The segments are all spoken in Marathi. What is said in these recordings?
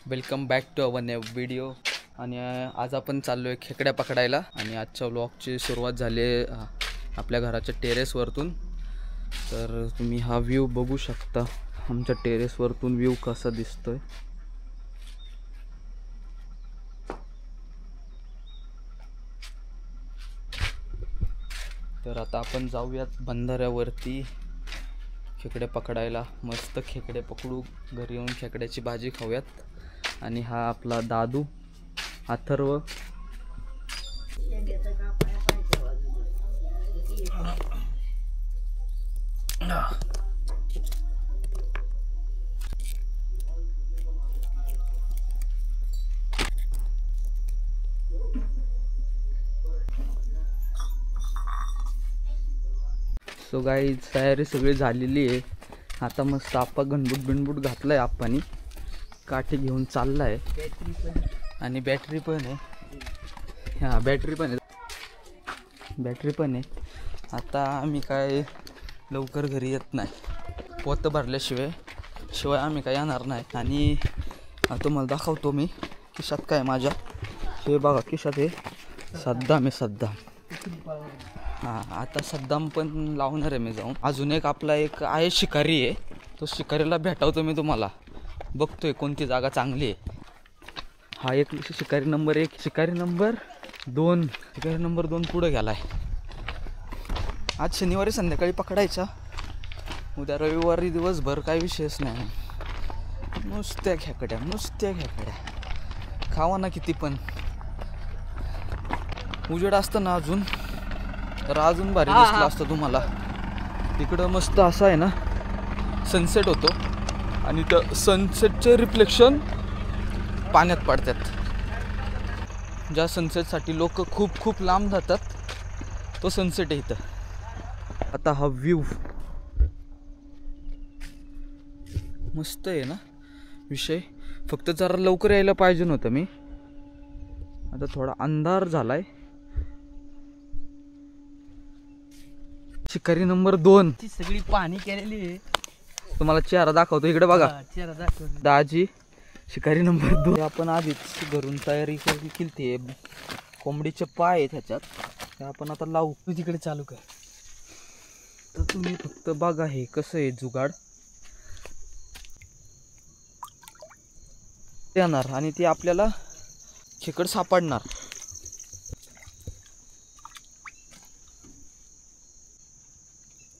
Welcome back to our new video. आणि आज आपण चाललो आहे खेकड्या पकडायला. आणि आजच्या व्लॉगची सुरुवात झाली आहे आपल्या घराच्या टेरेसवरतून. तर तुम्ही हा व्ह्यू बघू शकता, आमच्या टेरेसवरतून व्ह्यू कसा दिसतोय. तर आता आपण जाऊयात बंधाऱ्यावरती खेकडे पकडायला. मस्त खेकडे पकडू, घरी येऊन खेकड्याची भाजी खाऊयात. आणि हा आपला दादू अथर्व. सो गाईज, तयारी सगळी झालेली आहे. आता मस्त आप्पा गणबूट घातलाय आप्पानी, काठी घेऊन चाललाय. आणि बॅटरी पण आहे. हां, बॅटरी पण आहे. आता आम्ही काय लवकर घरी येत नाही, पोतं भरल्याशिवाय आम्ही काय येणार नाही. आणि तुम्हाला दाखवतो मी खिशात काय माझ्या. हे बघा, खिशात हे सद्दाम आहे, सद्दाम. हां, आता सद्दाम पण लावणार आहे मी जाऊन. अजून आपला एक आहे शिकारी आहे, तो शिकारीला भेटावतो मी तुम्हाला. बघतोय कोणती जागा चांगली आहे. हा एक शिकारी नंबर 1, शिकारी नंबर 2 पुढे गेलाय. आज शनिवारी संध्याकाळी पकडायचा, उद्या रविवारी दिवसभर काही विषयच नाही. नुसत्या खेकड्या खावा ना किती पण. उजेड असतं ना अजून, तर अजून भारी दिसलं असतं तुम्हाला. तिकडं मस्त असं आहे ना, सनसेट होतो आणि त्या सनसेटचे रिफ्लेक्शन पाण्यात पडतात. ज्या सनसेटसाठी लोक खूप लांब जातात, तो सनसेट आहे इथं. आता हा व्ह्यू मस्त आहे ना. विषय फक्त जरा लवकर यायला पाहिजे नव्हतं मी. आता थोडा अंधार झालाय. शिकारी नंबर 2 ची सगळी पाणी केलेली आहे. तुम्हाला चेहरा दाखवतो, इकडे बघा. चेहरा दाखव. दाजी शिकारी नंबर 2. आपण आधीच घरून तयारी केली. कोंबडीचे पाय आहे त्याच्यात, ते आपण आता लावू. तू तिकडे चालू कर. तर तुम्ही फक्त बघा हे कसं आहे जुगाड. येणार आणि ते आपल्याला खेकड सापडणार.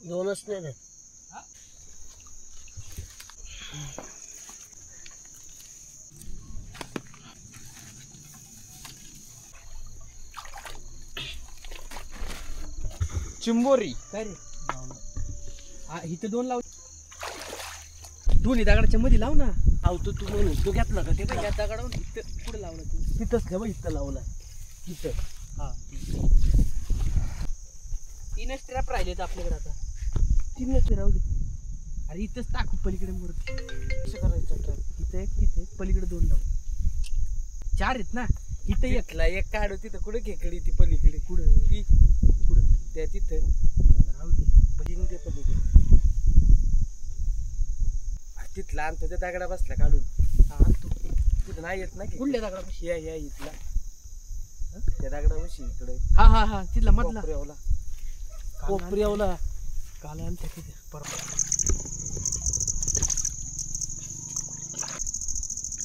दोनच नाही. चिंबोरी काय रे, इथं 2 लाव. दोन्ही दगडाच्या मध्ये लाव ना. आवतो तू म्हणून तो घेतला का? ते पण या दगडावर इथं पुढे लावला तू. तिथंच ठेवा, इथं लावला इथं. हा, 3च ट्रॅप राहिलेत आपल्याकडे आता. 3च राहू दे. अरे इथंच टाकू पलीकडे मूर्ती. कसं करायचं ट्रॅप? इथं एक, तिथे पलीकडे 2 लावू. 4 आहेत ना. इथं एक काढू. तिथं कुठे खेकडी ती पलीकडे? कुठं ती? कुठं त्या तिथं राहू दे. पलीकडे ते पलीकडे तिथला आणतो. त्या दगडा बसला काढून. हा, आणतो. तिथं नाही येत ना. कुठल्या दगडापाशी? या इथला, त्या दगडापाशी इकडे. हा तिथला मधला कोपऱ्यावला काल आणतो तिथे.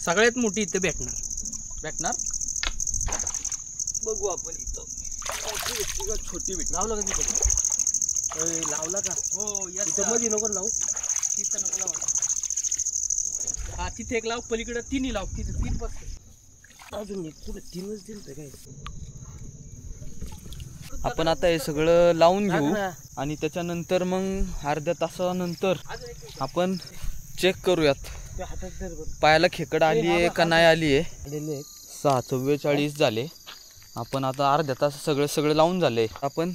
सगळ्यात मोठी इथं भेटणार. बघू आपण इथं छोटी भेट. लावला का तिथं? लावला का? हो. इथं मध्ये नको लावू. तिथं नको लावू. हा, तिथे एक लाव. पलीकडे 3 लाव. तिथे 3 बसते. अजून एक पुढे 3च दिलं काय. आपण आता हे सगळं लावून घेऊ आणि त्याच्यानंतर मग अर्ध्या तासानंतर आपण चेक करूयात पायाला खेकड आली आहे का नाही आली आहे. 6:44 झाले. आपण आता अर्ध्या तास सगळं लावून झाले. आपण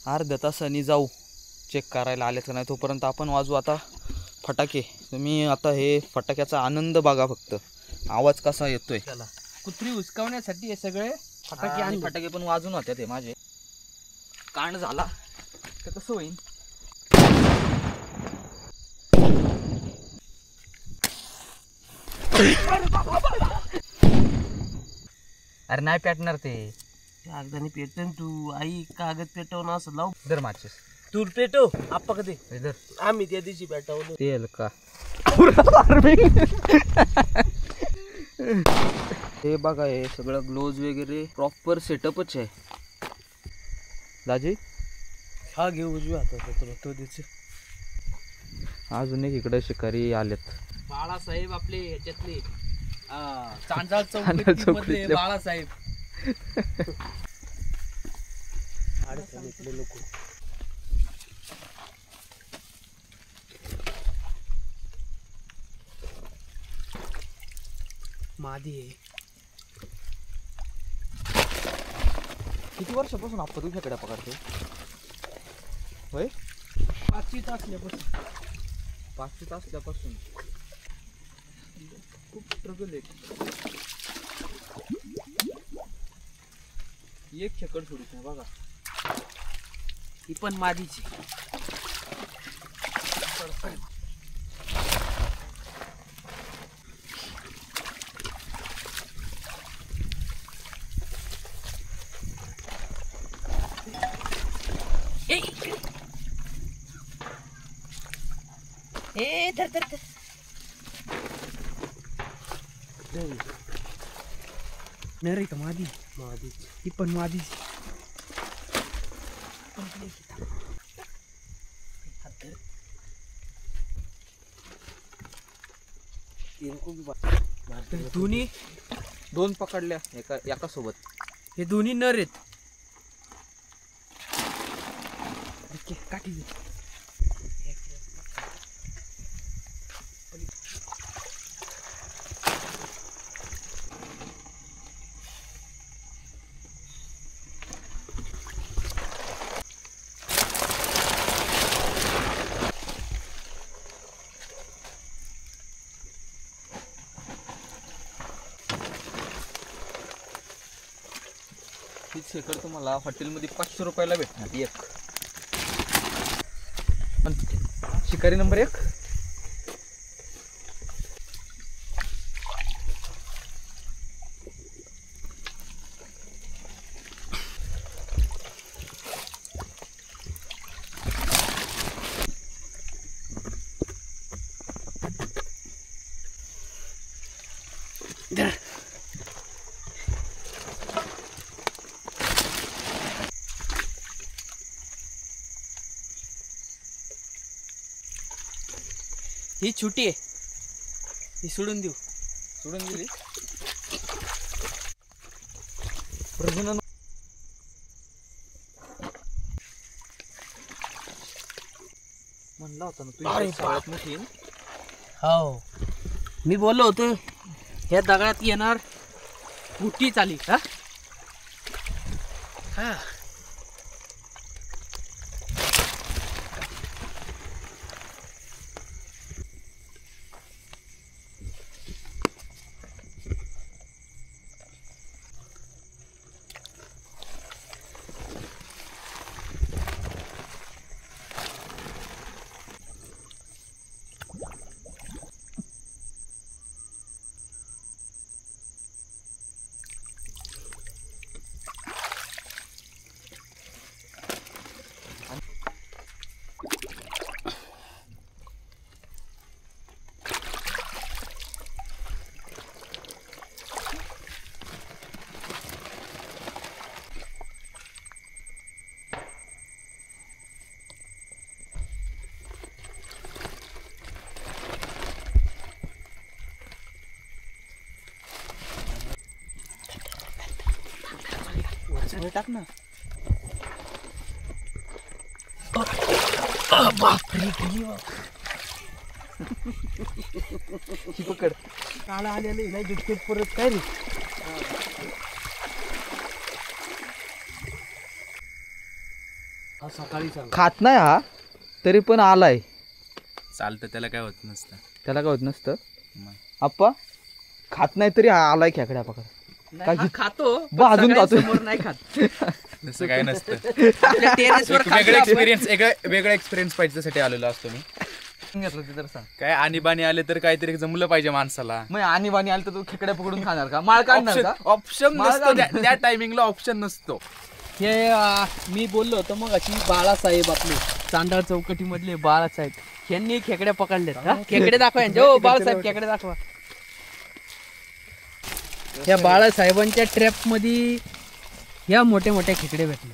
अर्ध्या तासाने जाऊ चेक करायला आलेत का नाही. तोपर्यंत आपण वाजवू आता फटाके. तुम्ही आता हे फटाक्याचा आनंद बघा, फक्त आवाज कसा येतोय. कुत्री उचकावण्यासाठी हे सगळे फटाके आणि फटाके पण वाजून होते. ते माझे कांड झाला तर कसं होईल. अरे नाही पेटणार ते. कागदाने पेटन तू. आई कागद पेटवणं असं लाव. दर माचीस तू पेटव आप्पा कधी इधर. आम्ही त्या दिवशी पेटवलं. तेल का हे बघा हे सगळं ग्लोव्ज वगैरे प्रॉपर सेटअपच आहे. दाजी हा घेऊ उजव्या हातात तुला तो द्यायचं. अजून एक इकडे शिकारी आलेत. बाळासाहेब आपले ह्याच्यातले चांजाळ चांजाळ चौक चौकीतले. बाळासाहेब. लोक मादी आहे. किती वर्षापासून आपण तू खेकडा पकडतो? होय 5वीत असल्यापासून. 5वीत असल्यापासून खूप स्ट्रगल आहे. एक खेकड सोडीत नाही बघा. ही पण मादीची. ए धर धर धर. नर आहे का मादी? मादी. ही पण मादीची. दोन्ही दोन पकडल्या एका सोबत. हे दोन्ही नर आहेत. काठी दे. ही खेकड तुम्हाला हॉटेलमध्ये 500 रुपयाला भेटणार एक. पण शिकारी नंबर 1. ही छोटी आहे. ही सोडून देऊ. सोडून दिली. प्रजनन म्हणला होता ना तू सगळ्यात मोठी. हो मी बोललो होतो ह्या दगडात येणार मोठी चाली. हा हा टाक ना. बापरे गेली पकड. काळा आलेलं नाही झटकेत परत काय रे. सकाळी खात नाही हा तरी पण आलाय. चालतं त्याला काय होत नसतं. त्याला काय होत नसतं. आप्पा खात नाही तरी आलाय खेकड्या पकड. खातो बाजून खातो. नाही खात. तसं काय नसतं. टेरेसवर वेगळा एक्सपिरियन्स पाहिजे त्यासाठी आलेलो असतो मी. घेतलं ते तर सांग. काय आणीबाणी आले तर काहीतरी जमलं पाहिजे माणसाला. मग आणि बाणी आलं तर तू खेकड्या पकडून खाणार का? माळ काढणार का? ऑप्शन मला नसतो काय- त्या टायमिंगला ऑप्शन नसतो. हे मी बोललो होतो मग अशी बाळासाहेब आपले चांडाळ चौकटी मधले बाळासाहेब यांनी खेकड्या पकडल्यात. हा? खेकडे दाखवा यांचे. हो बाळासाहेब खेकडे दाखवा. या बाळासाहेबांच्या ट्रॅप मध्ये या मोठ्या मोठ्या खेकडे भेटले.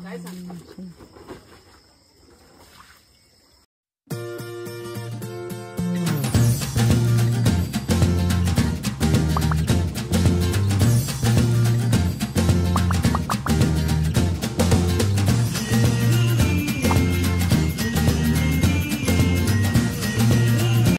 काय सांग